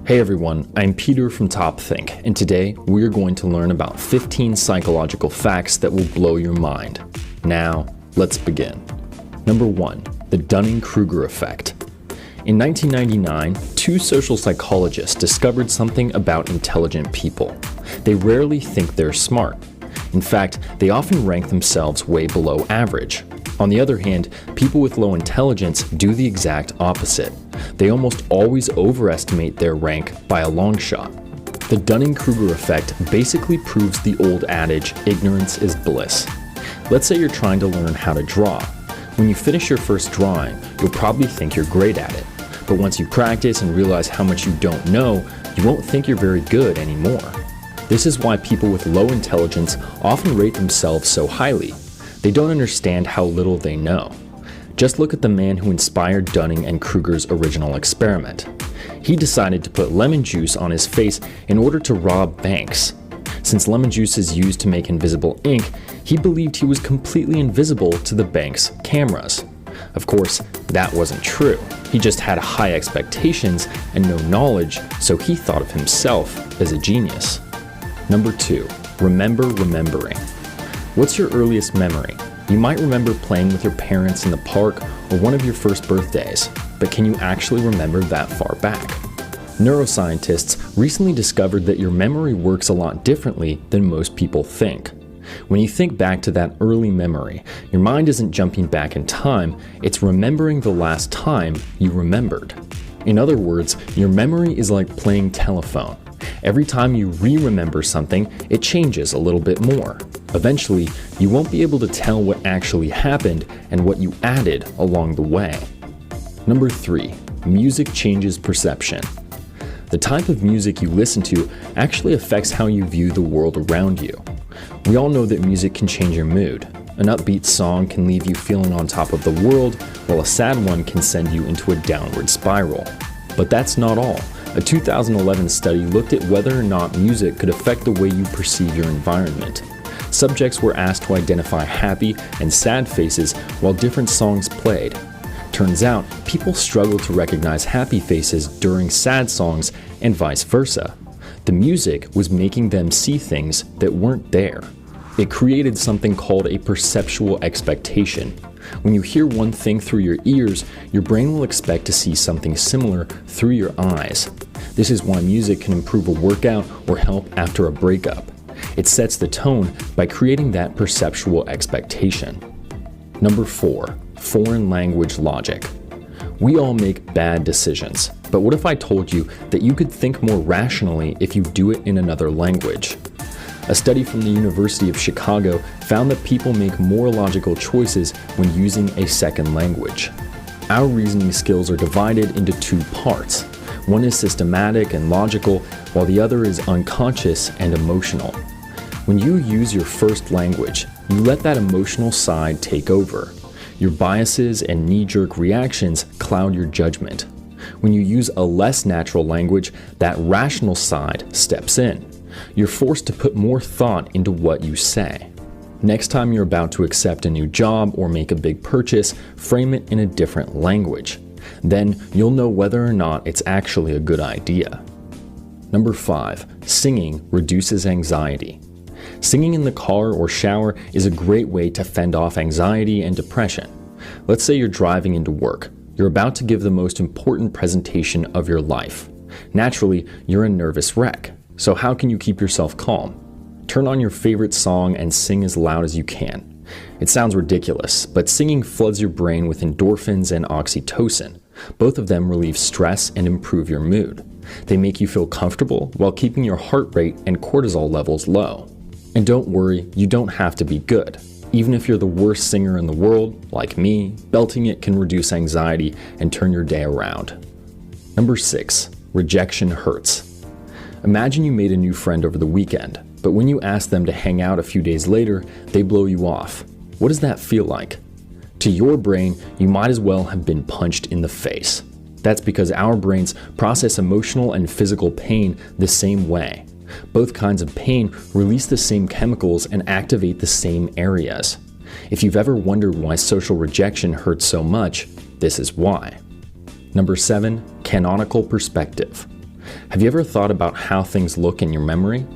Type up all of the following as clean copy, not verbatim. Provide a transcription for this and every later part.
Hey everyone, I'm Peter from TopThink, and today we're going to learn about 15 psychological facts that will blow your mind. Now, let's begin. Number 1, the Dunning-Kruger effect. In 1999, two social psychologists discovered something about intelligent people. They rarely think they're smart. In fact, they often rank themselves way below average. On the other hand, people with low intelligence do the exact opposite. They almost always overestimate their rank by a long shot. The Dunning-Kruger effect basically proves the old adage, ignorance is bliss. Let's say you're trying to learn how to draw. When you finish your first drawing, you'll probably think you're great at it. But once you practice and realize how much you don't know, you won't think you're very good anymore. This is why people with low intelligence often rate themselves so highly. They don't understand how little they know. Just look at the man who inspired Dunning and Kruger's original experiment. He decided to put lemon juice on his face in order to rob banks. Since lemon juice is used to make invisible ink, he believed he was completely invisible to the bank's cameras. Of course, that wasn't true. He just had high expectations and no knowledge, so he thought of himself as a genius. Number 2, remember remembering. What's your earliest memory? You might remember playing with your parents in the park or one of your first birthdays, but can you actually remember that far back? Neuroscientists recently discovered that your memory works a lot differently than most people think. When you think back to that early memory, your mind isn't jumping back in time, it's remembering the last time you remembered. In other words, your memory is like playing telephone. Every time you re-remember something, it changes a little bit more. Eventually, you won't be able to tell what actually happened and what you added along the way. Number 3, music changes perception. The type of music you listen to actually affects how you view the world around you. We all know that music can change your mood. An upbeat song can leave you feeling on top of the world, while a sad one can send you into a downward spiral. But that's not all. A 2011 study looked at whether or not music could affect the way you perceive your environment. Subjects were asked to identify happy and sad faces while different songs played. Turns out, people struggle to recognize happy faces during sad songs and vice versa. The music was making them see things that weren't there. It created something called a perceptual expectation. When you hear one thing through your ears, your brain will expect to see something similar through your eyes. This is why music can improve a workout or help after a breakup. It sets the tone by creating that perceptual expectation. Number 4, foreign language logic. We all make bad decisions, but what if I told you that you could think more rationally if you do it in another language? A study from the University of Chicago found that people make more logical choices when using a second language. Our reasoning skills are divided into 2 parts. One is systematic and logical, while the other is unconscious and emotional. When you use your first language, you let that emotional side take over. Your biases and knee-jerk reactions cloud your judgment. When you use a less natural language, that rational side steps in. You're forced to put more thought into what you say. Next time you're about to accept a new job or make a big purchase, frame it in a different language. Then you'll know whether or not it's actually a good idea. Number 5, singing reduces anxiety. Singing in the car or shower is a great way to fend off anxiety and depression. Let's say you're driving into work. You're about to give the most important presentation of your life. Naturally, you're a nervous wreck. So how can you keep yourself calm? Turn on your favorite song and sing as loud as you can. It sounds ridiculous, but singing floods your brain with endorphins and oxytocin. Both of them relieve stress and improve your mood. They make you feel comfortable while keeping your heart rate and cortisol levels low. And don't worry, you don't have to be good. Even if you're the worst singer in the world, like me, belting it can reduce anxiety and turn your day around. Number 6, rejection hurts. Imagine you made a new friend over the weekend, but when you ask them to hang out a few days later, they blow you off. What does that feel like? To your brain, you might as well have been punched in the face. That's because our brains process emotional and physical pain the same way. Both kinds of pain release the same chemicals and activate the same areas. If you've ever wondered why social rejection hurts so much, this is why. Number 7, canonical perspective. Have you ever thought about how things look in your memory?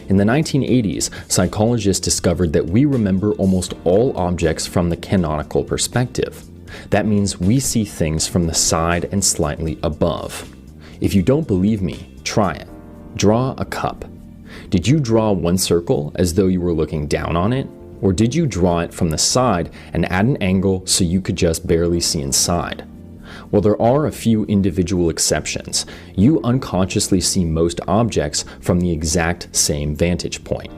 In the 1980s, psychologists discovered that we remember almost all objects from the canonical perspective. That means we see things from the side and slightly above. If you don't believe me, try it. Draw a cup. Did you draw one circle as though you were looking down on it? Or did you draw it from the side and at an angle so you could just barely see inside? While there are a few individual exceptions, you unconsciously see most objects from the exact same vantage point.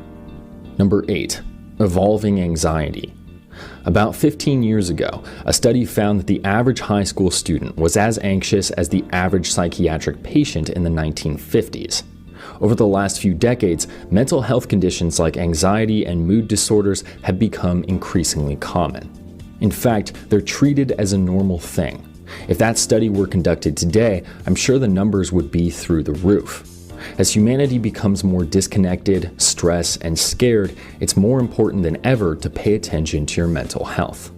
Number 8. Evolving anxiety. About 15 years ago, a study found that the average high school student was as anxious as the average psychiatric patient in the 1950s. Over the last few decades, mental health conditions like anxiety and mood disorders have become increasingly common. In fact, they're treated as a normal thing. If that study were conducted today, I'm sure the numbers would be through the roof. As humanity becomes more disconnected, stressed, and scared, it's more important than ever to pay attention to your mental health.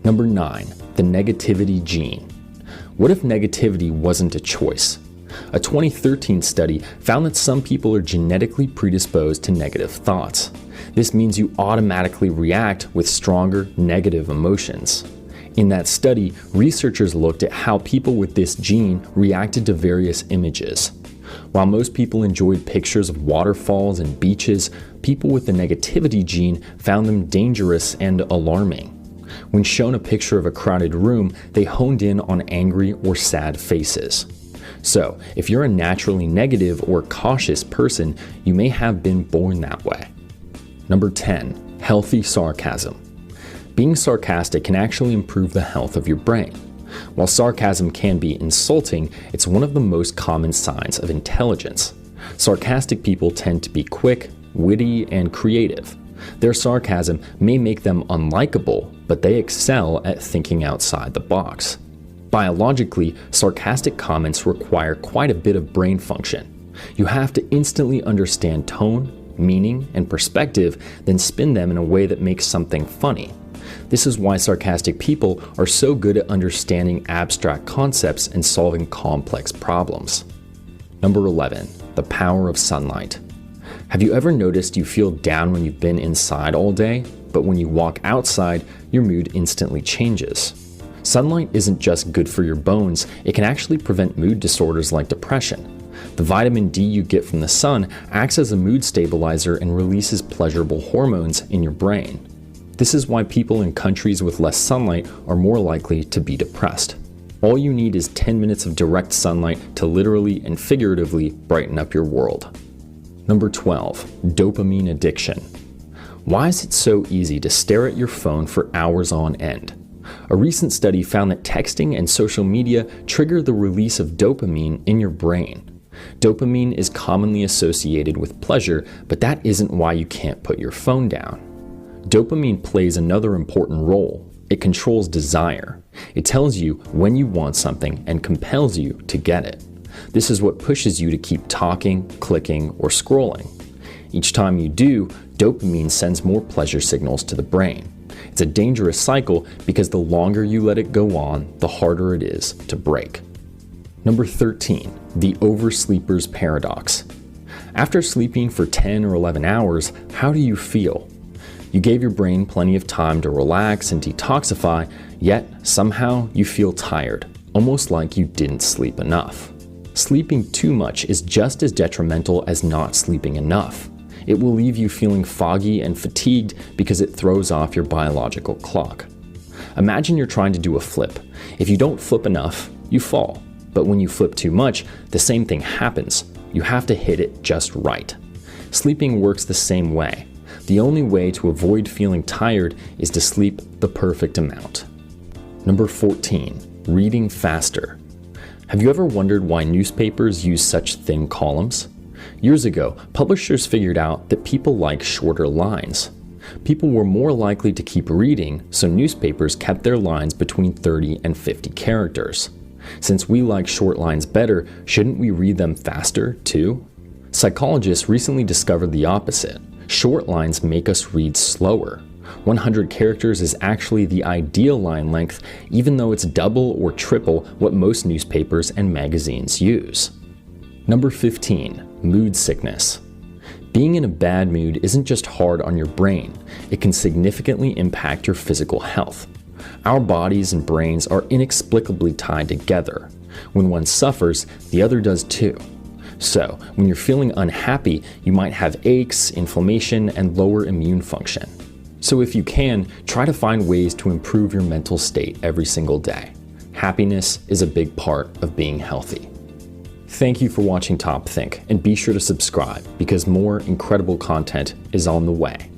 Number 9. The negativity gene. What if negativity wasn't a choice? A 2013 study found that some people are genetically predisposed to negative thoughts. This means you automatically react with stronger negative emotions. In that study, researchers looked at how people with this gene reacted to various images. While most people enjoyed pictures of waterfalls and beaches, people with the negativity gene found them dangerous and alarming. When shown a picture of a crowded room, they honed in on angry or sad faces. So, if you're a naturally negative or cautious person, you may have been born that way. Number 10. Healthy sarcasm. Being sarcastic can actually improve the health of your brain. While sarcasm can be insulting, it's one of the most common signs of intelligence. Sarcastic people tend to be quick, witty, and creative. Their sarcasm may make them unlikable, but they excel at thinking outside the box. Biologically, sarcastic comments require quite a bit of brain function. You have to instantly understand tone, meaning, and perspective, then spin them in a way that makes something funny. This is why sarcastic people are so good at understanding abstract concepts and solving complex problems. Number 11. The power of sunlight. Have you ever noticed you feel down when you've been inside all day, but when you walk outside, your mood instantly changes? Sunlight isn't just good for your bones, it can actually prevent mood disorders like depression. The vitamin D you get from the sun acts as a mood stabilizer and releases pleasurable hormones in your brain. This is why people in countries with less sunlight are more likely to be depressed. All you need is 10 minutes of direct sunlight to literally and figuratively brighten up your world. Number 12. Dopamine addiction. Why is it so easy to stare at your phone for hours on end? A recent study found that texting and social media trigger the release of dopamine in your brain. Dopamine is commonly associated with pleasure, but that isn't why you can't put your phone down. Dopamine plays another important role. It controls desire. It tells you when you want something and compels you to get it. This is what pushes you to keep talking, clicking, or scrolling. Each time you do, dopamine sends more pleasure signals to the brain. It's a dangerous cycle because the longer you let it go on, the harder it is to break. Number 13. The oversleeper's paradox. After sleeping for 10 or 11 hours, how do you feel? You gave your brain plenty of time to relax and detoxify, yet somehow you feel tired, almost like you didn't sleep enough. Sleeping too much is just as detrimental as not sleeping enough. It will leave you feeling foggy and fatigued because it throws off your biological clock. Imagine you're trying to do a flip. If you don't flip enough, you fall. But when you flip too much, the same thing happens. You have to hit it just right. Sleeping works the same way. The only way to avoid feeling tired is to sleep the perfect amount. Number 14. Reading faster. Have you ever wondered why newspapers use such thin columns? Years ago, publishers figured out that people like shorter lines. People were more likely to keep reading, so newspapers kept their lines between 30 and 50 characters. Since we like short lines better, shouldn't we read them faster too? Psychologists recently discovered the opposite. Short lines make us read slower. 100 characters is actually the ideal line length, even though it's double or triple what most newspapers and magazines use. Number 15, mood sickness. Being in a bad mood isn't just hard on your brain, it can significantly impact your physical health. Our bodies and brains are inexplicably tied together. When one suffers, the other does too. So, when you're feeling unhappy, you might have aches, inflammation, and lower immune function. So if you can, try to find ways to improve your mental state every single day. Happiness is a big part of being healthy. Thank you for watching Top Think, and be sure to subscribe because more incredible content is on the way.